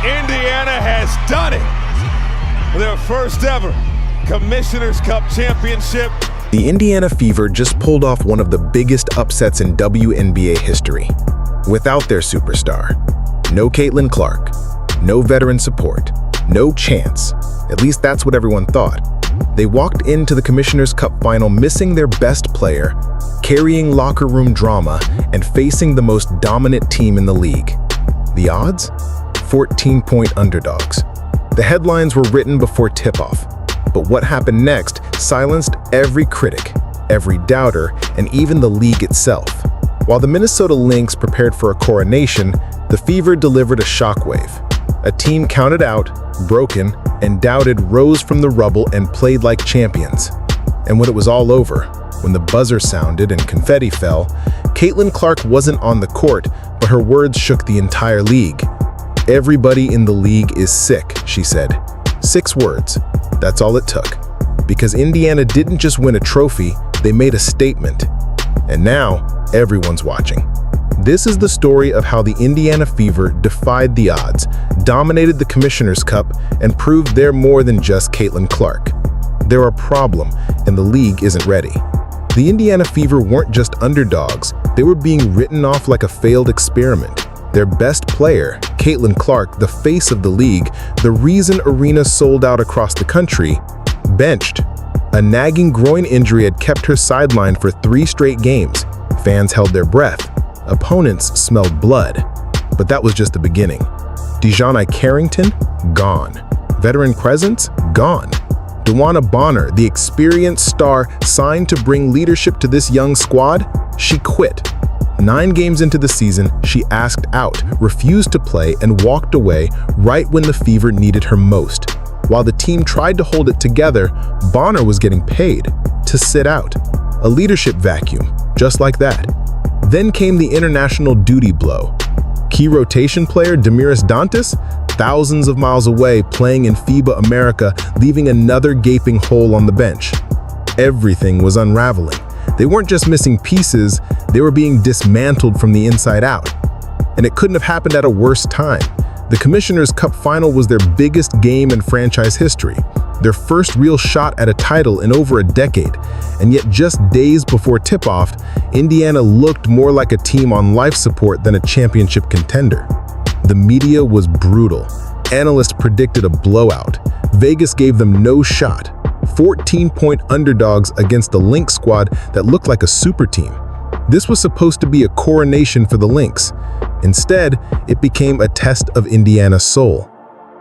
Indiana has done it. Their first ever Commissioner's Cup championship. The Indiana Fever just pulled off one of the biggest upsets in WNBA history. Without their superstar, no Caitlin Clark, no veteran support, no chance. At least that's what everyone thought. They walked into the Commissioner's Cup final missing their best player, carrying locker room drama, and facing the most dominant team in the league. The odds? 14-point underdogs. The headlines were written before tip-off, but what happened next silenced every critic, every doubter, and even the league itself. While the Minnesota Lynx prepared for a coronation, the Fever delivered a shockwave. A team counted out, broken, and doubted rose from the rubble and played like champions. And when it was all over, when the buzzer sounded and confetti fell, Caitlin Clark wasn't on the court, but her words shook the entire league. "Everybody in the league is sick," she said. 6 words. That's all it took. Because Indiana didn't just win a trophy, they made a statement. And now, everyone's watching. This is the story of how the Indiana Fever defied the odds, dominated the Commissioner's Cup, and proved they're more than just Caitlin Clark. They're a problem, and the league isn't ready. The Indiana Fever weren't just underdogs, they were being written off like a failed experiment. Their best player, Caitlin Clark, the face of the league, the reason arenas sold out across the country, benched. A nagging groin injury had kept her sidelined for 3 straight games. Fans held their breath. Opponents smelled blood. But that was just the beginning. Dejanai Carrington? Gone. Veteran presence? Gone. Dewana Bonner, the experienced star signed to bring leadership to this young squad? She quit. 9 games into the season, she asked out, refused to play, and walked away right when the Fever needed her most. While the team tried to hold it together, Bonner was getting paid to sit out. A leadership vacuum, just like that. Then came the international duty blow. Key rotation player Damiris Dantas, thousands of miles away playing in FIBA America, leaving another gaping hole on the bench. Everything was unraveling. They weren't just missing pieces, they were being dismantled from the inside out. And it couldn't have happened at a worse time. The Commissioner's Cup final was their biggest game in franchise history, their first real shot at a title in over a decade. And yet just days before tip-off, Indiana looked more like a team on life support than a championship contender. The media was brutal. Analysts predicted a blowout. Vegas gave them no shot. 14-point underdogs against the Lynx squad that looked like a super team. This was supposed to be a coronation for the Lynx. Instead, it became a test of Indiana's soul.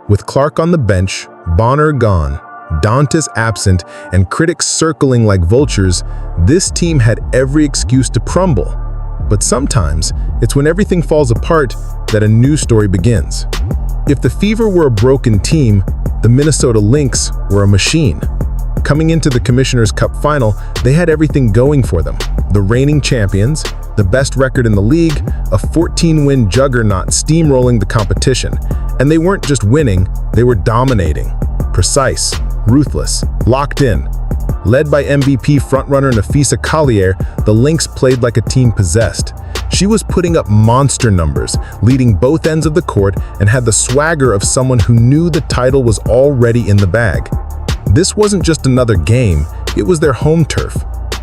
With Clark on the bench, Bonner gone, Dantas absent, and critics circling like vultures, this team had every excuse to crumble. But sometimes, it's when everything falls apart that a new story begins. If the Fever were a broken team, the Minnesota Lynx were a machine. Coming into the Commissioner's Cup final, they had everything going for them. The reigning champions, the best record in the league, a 14-win juggernaut steamrolling the competition. And they weren't just winning, they were dominating. Precise, ruthless, locked in. Led by MVP frontrunner Napheesa Collier, the Lynx played like a team possessed. She was putting up monster numbers, leading both ends of the court, and had the swagger of someone who knew the title was already in the bag. This wasn't just another game, it was their home turf.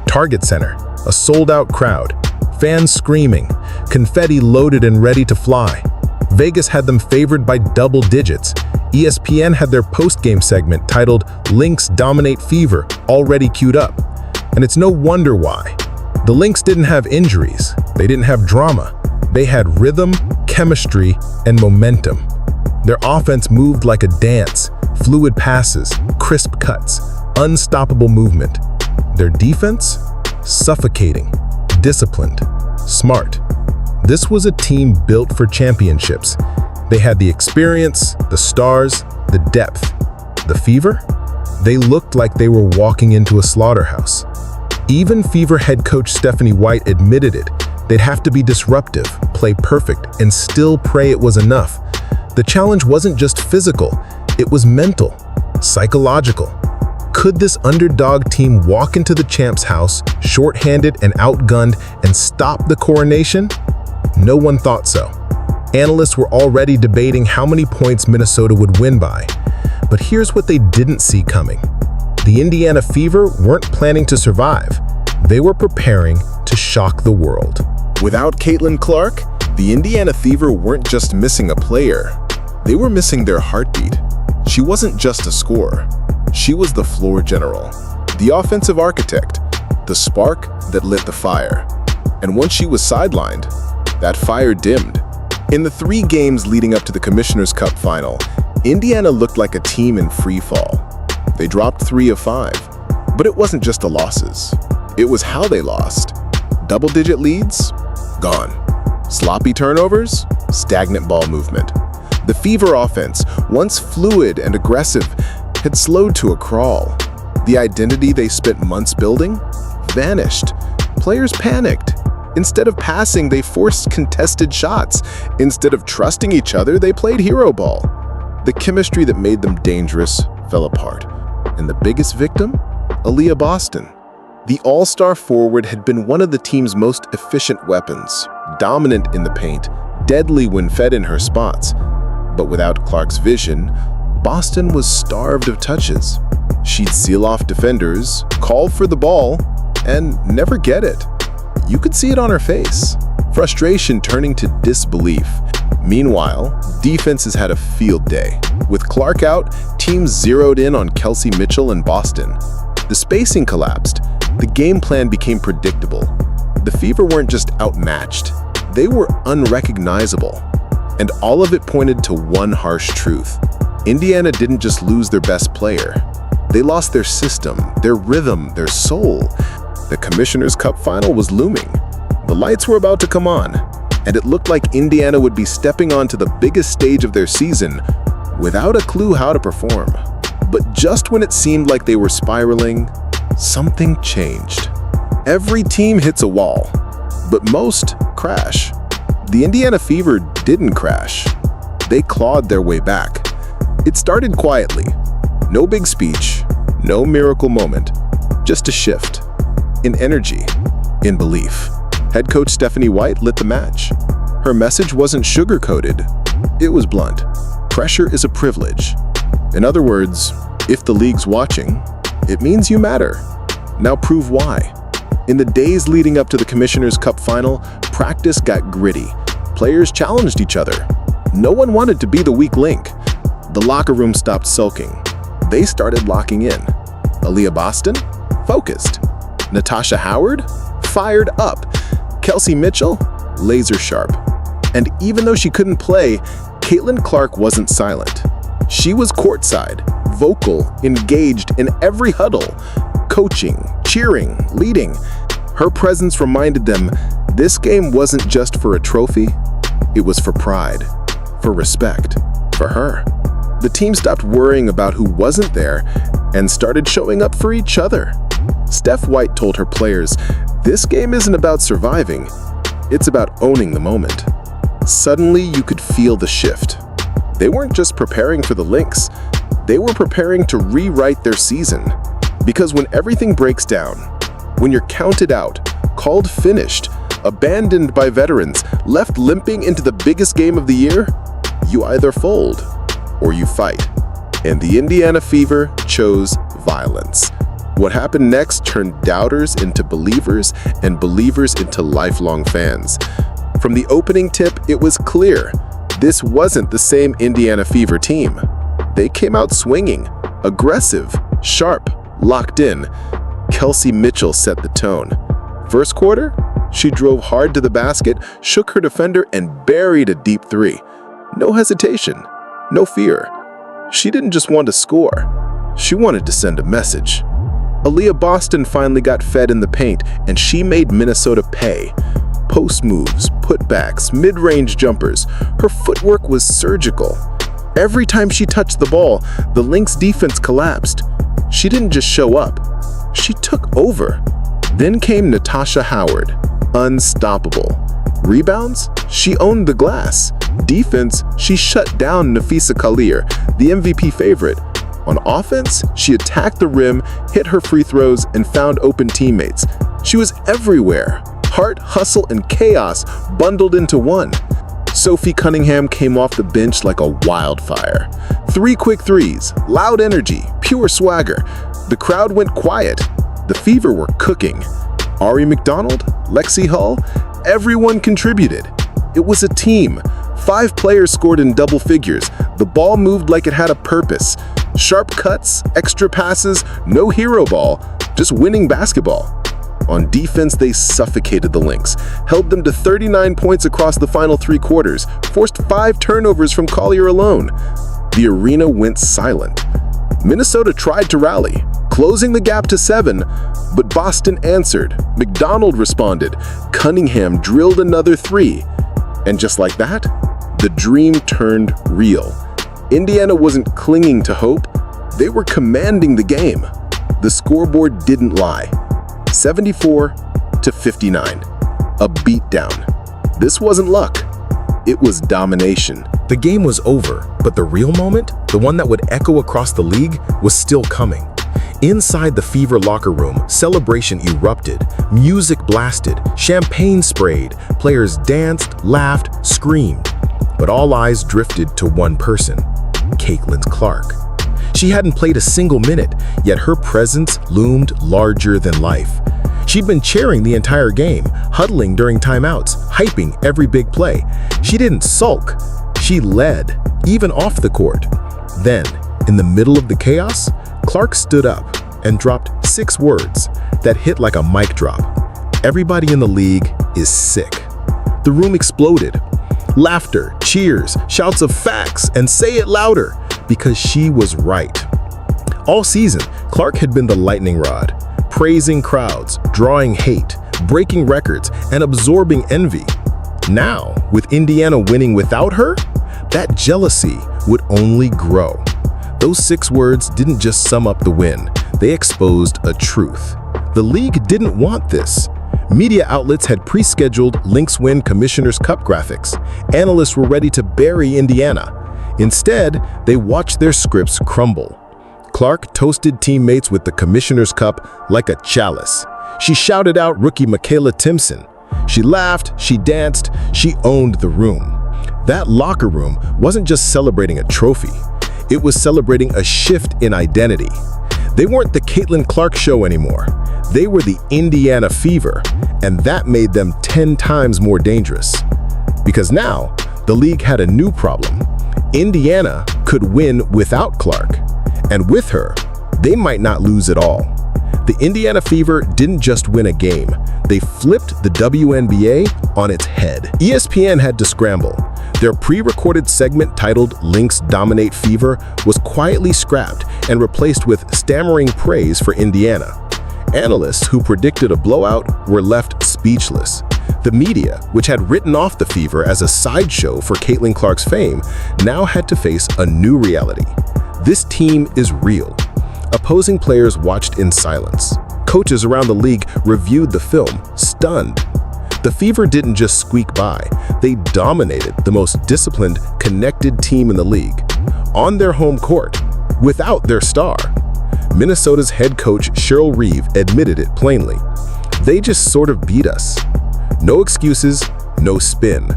Target Center, a sold-out crowd, fans screaming, confetti loaded and ready to fly. Vegas had them favored by double digits. ESPN had their post-game segment titled Lynx Dominate Fever already queued up. And it's no wonder why. The Lynx didn't have injuries, they didn't have drama. They had rhythm, chemistry, and momentum. Their offense moved like a dance, fluid passes, crisp cuts, unstoppable movement. Their defense? Suffocating, disciplined, smart. This was a team built for championships. They had the experience, the stars, the depth. The Fever? They looked like they were walking into a slaughterhouse. Even Fever head coach Stephanie White admitted it. They'd have to be disruptive, play perfect, and still pray it was enough. The challenge wasn't just physical, it was mental, psychological. Could this underdog team walk into the champ's house, short-handed and outgunned, and stop the coronation? No one thought so. Analysts were already debating how many points Minnesota would win by. But here's what they didn't see coming. The Indiana Fever weren't planning to survive. They were preparing to shock the world. Without Caitlin Clark, the Indiana Fever weren't just missing a player. They were missing their heartbeat. She wasn't just a scorer. She was the floor general, the offensive architect, the spark that lit the fire. And once she was sidelined, that fire dimmed. In the 3 games leading up to the Commissioner's Cup final, Indiana looked like a team in free fall. They dropped 3 of 5. But it wasn't just the losses. It was how they lost. Double-digit leads? Gone. Sloppy turnovers? Stagnant ball movement. The Fever offense, once fluid and aggressive, had slowed to a crawl. The identity they spent months building vanished. Players panicked. Instead of passing, they forced contested shots. Instead of trusting each other, they played hero ball. The chemistry that made them dangerous fell apart. And the biggest victim? Aaliyah Boston. The all-star forward had been one of the team's most efficient weapons, dominant in the paint, deadly when fed in her spots. But without Clark's vision, Boston was starved of touches. She'd seal off defenders, call for the ball, and never get it. You could see it on her face, frustration turning to disbelief. Meanwhile, defenses had a field day. With Clark out, teams zeroed in on Kelsey Mitchell and Boston. The spacing collapsed. The game plan became predictable. The Fever weren't just outmatched. They were unrecognizable. And all of it pointed to one harsh truth. Indiana didn't just lose their best player. They lost their system, their rhythm, their soul. The Commissioner's Cup final was looming. The lights were about to come on, and it looked like Indiana would be stepping onto the biggest stage of their season without a clue how to perform. But just when it seemed like they were spiraling, something changed. Every team hits a wall, but most crash. The Indiana Fever didn't crash. They clawed their way back. It started quietly. No big speech, no miracle moment, just a shift. In energy, in belief. Head coach Stephanie White lit the match. Her message wasn't sugar-coated. It was blunt. Pressure is a privilege. In other words, if the league's watching, it means you matter. Now prove why. In the days leading up to the Commissioner's Cup final, practice got gritty. Players challenged each other. No one wanted to be the weak link. The locker room stopped sulking. They started locking in. Aaliyah Boston? Focused. Natasha Howard? Fired up. Kelsey Mitchell? Laser sharp. And even though she couldn't play, Caitlin Clark wasn't silent. She was courtside, vocal, engaged in every huddle, coaching, cheering, leading. Her presence reminded them this game wasn't just for a trophy, it was for pride, for respect, for her. The team stopped worrying about who wasn't there and started showing up for each other. Steph White told her players, "This game isn't about surviving, it's about owning the moment." Suddenly, you could feel the shift. They weren't just preparing for the Lynx, they were preparing to rewrite their season. Because when everything breaks down, when you're counted out, called finished, abandoned by veterans, left limping into the biggest game of the year, you either fold or you fight. And the Indiana Fever chose violence. What happened next turned doubters into believers and believers into lifelong fans. From the opening tip, it was clear this wasn't the same Indiana Fever team. They came out swinging, aggressive, sharp, locked in. Kelsey Mitchell set the tone. First quarter, she drove hard to the basket, shook her defender, and buried a deep 3. No hesitation, no fear. She didn't just want to score, she wanted to send a message. Aaliyah Boston finally got fed in the paint, and she made Minnesota pay. Post moves, putbacks, mid-range jumpers. Her footwork was surgical. Every time she touched the ball, the Lynx defense collapsed. She didn't just show up, she took over. Then came Natasha Howard, unstoppable. Rebounds? She owned the glass. Defense? She shut down Nafisa Khalir, the MVP favorite. On offense, she attacked the rim, hit her free throws, and found open teammates. She was everywhere. Heart, hustle, and chaos bundled into one. Sophie Cunningham came off the bench like a wildfire. 3 quick threes, loud energy, pure swagger. The crowd went quiet. The Fever were cooking. Ari McDonald, Lexi Hull, everyone contributed. It was a team. 5 players scored in double figures. The ball moved like it had a purpose. Sharp cuts, extra passes, no hero ball, just winning basketball. On defense, they suffocated the Lynx, held them to 39 points across the final 3 quarters, forced 5 turnovers from Collier alone. The arena went silent. Minnesota tried to rally, closing the gap to 7, but Boston answered. McDonald responded. Cunningham drilled another 3. And just like that, the dream turned real. Indiana wasn't clinging to hope. They were commanding the game. The scoreboard didn't lie. 74-59. A beatdown. This wasn't luck. It was domination. The game was over, but the real moment, the one that would echo across the league, was still coming. Inside the Fever locker room, celebration erupted, music blasted, champagne sprayed, players danced, laughed, screamed. But all eyes drifted to one person, Caitlin Clark. She hadn't played a single minute, yet her presence loomed larger than life. She'd been cheering the entire game, huddling during timeouts, hyping every big play. She didn't sulk. She led, even off the court. Then, in the middle of the chaos, Clark stood up and dropped 6 words that hit like a mic drop. Everybody in the league is sick. The room exploded. Laughter, cheers, shouts of facts, and say it louder, because she was right. All season, Clark had been the lightning rod, praising crowds, drawing hate, breaking records, and absorbing envy. Now, with Indiana winning without her, that jealousy would only grow. Those 6 words didn't just sum up the win, they exposed a truth. The league didn't want this. Media outlets had pre-scheduled Lynx win Commissioner's Cup graphics. Analysts were ready to bury Indiana. Instead, they watched their scripts crumble. Clark toasted teammates with the Commissioner's Cup like a chalice. She shouted out rookie Michaela Timpson. She laughed, she danced, she owned the room. That locker room wasn't just celebrating a trophy. It was celebrating a shift in identity. They weren't the Caitlin Clark show anymore. They were the Indiana Fever, and that made them 10 times more dangerous. Because now, the league had a new problem. Indiana could win without Clark, and with her, they might not lose at all. The Indiana Fever didn't just win a game, they flipped the WNBA on its head. ESPN had to scramble. Their pre-recorded segment titled Lynx Dominate Fever was quietly scrapped and replaced with stammering praise for Indiana. Analysts who predicted a blowout were left speechless. The media, which had written off the Fever as a sideshow for Caitlin Clark's fame, now had to face a new reality. This team is real. Opposing players watched in silence. Coaches around the league reviewed the film, stunned. The Fever didn't just squeak by, they dominated the most disciplined, connected team in the league. On their home court, without their star. Minnesota's head coach Cheryl Reeve admitted it plainly. They just sort of beat us. No excuses, no spin,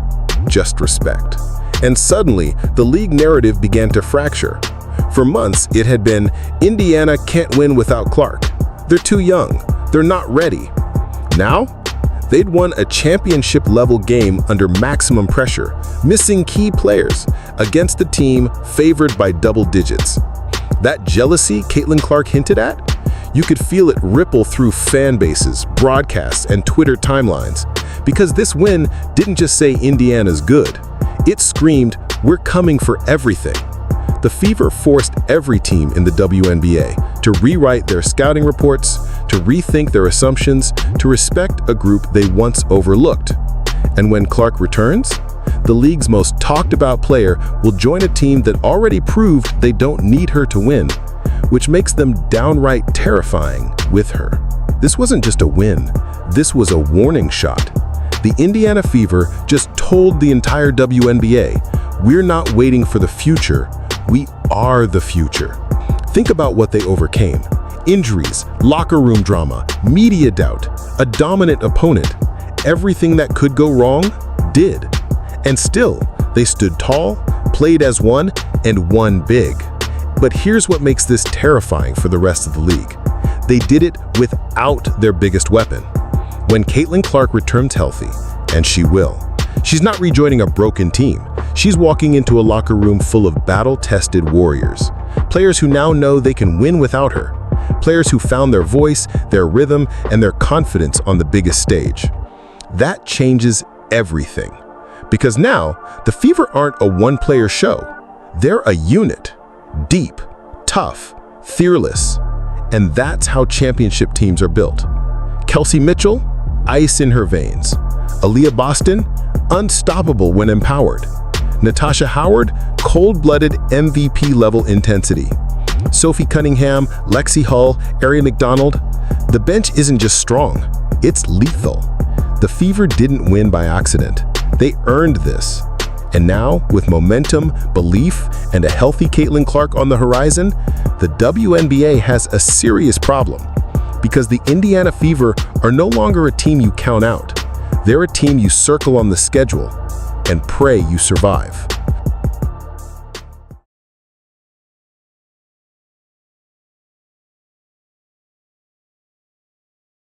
just respect. And suddenly, the league narrative began to fracture. For months, it had been, Indiana can't win without Clark. They're too young. They're not ready. Now, they'd won a championship-level game under maximum pressure, missing key players, against a team favored by double digits. That jealousy Caitlin Clark hinted at? You could feel it ripple through fan bases, broadcasts, and Twitter timelines. Because this win didn't just say Indiana's good. It screamed, we're coming for everything. The Fever forced every team in the WNBA to rewrite their scouting reports, to rethink their assumptions, to respect a group they once overlooked. And when Clark returns, the league's most talked-about player will join a team that already proved they don't need her to win, which makes them downright terrifying with her. This wasn't just a win, this was a warning shot. The Indiana Fever just told the entire WNBA, we're not waiting for the future, we are the future. Think about what they overcame. Injuries, locker room drama, media doubt, a dominant opponent. Everything that could go wrong did. And still, they stood tall, played as one, and won big. But here's what makes this terrifying for the rest of the league. They did it without their biggest weapon. When Caitlin Clark returns healthy, and she will, she's not rejoining a broken team. She's walking into a locker room full of battle-tested warriors. Players who now know they can win without her. Players who found their voice, their rhythm, and their confidence on the biggest stage. That changes everything. Because now, the Fever aren't a one-player show. They're a unit. Deep, tough, fearless. And that's how championship teams are built. Kelsey Mitchell, ice in her veins. Aaliyah Boston, unstoppable when empowered. Natasha Howard, cold-blooded MVP-level intensity. Sophie Cunningham, Lexi Hull, Ari McDonald. The bench isn't just strong, it's lethal. The Fever didn't win by accident. They earned this. And now, with momentum, belief, and a healthy Caitlin Clark on the horizon, the WNBA has a serious problem. Because the Indiana Fever are no longer a team you count out. They're a team you circle on the schedule and pray you survive.